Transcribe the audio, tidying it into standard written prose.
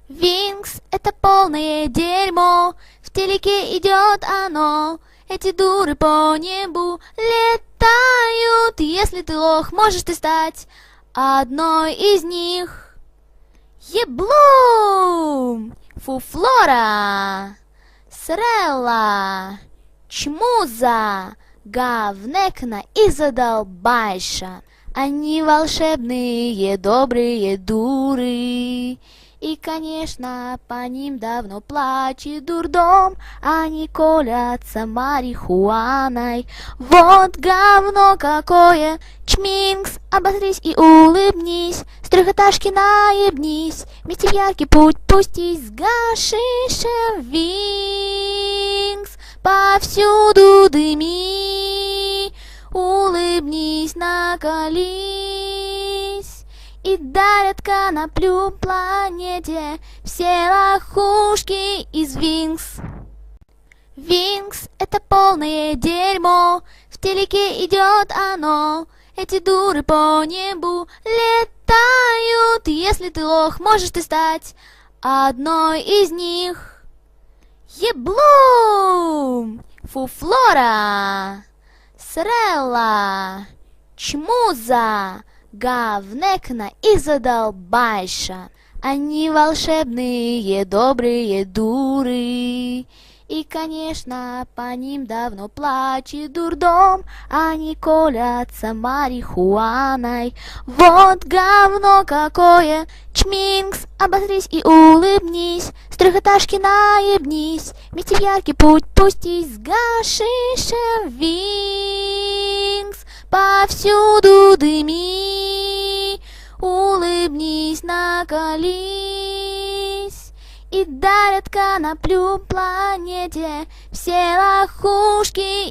Винкс — это полное дерьмо, в телеке идет оно. Эти дуры по небу летают. Если ты лох, можешь ты стать одной из них. Еблум, Фуфлора, Срелла, Чмуза, Говнекна и Задолбайша. Они волшебные, добрые дуры. И, конечно, по ним давно плачет дурдом. Они колятся марихуаной. Вот говно какое! Чминкс, обосрись и улыбнись. С трехэтажки наебнись. Вместе в яркий путь пустись. С гашишем Винкс повсюду дыми. Улыбнись, накались. И дарят коноплю планете все лохушки из Винкс. Винкс — это полное дерьмо, в телеке идет оно. Эти дуры по небу летают. Если ты лох, можешь ты стать одной из них. Еблум, Фуфлора, Срелла, Чмуза, Говнекна и Задолбайша. Они волшебные, добрые дуры. И, конечно, по ним давно плачет дурдом. Они колятся марихуаной. Вот говно какое! Чминкс, обосрись и улыбнись. С трехэтажки наебнись. Вместе в яркий путь пустись. С гашишем Винкс повсюду дыми. Улыбнись, накались. И дарят коноплю планете все лохушки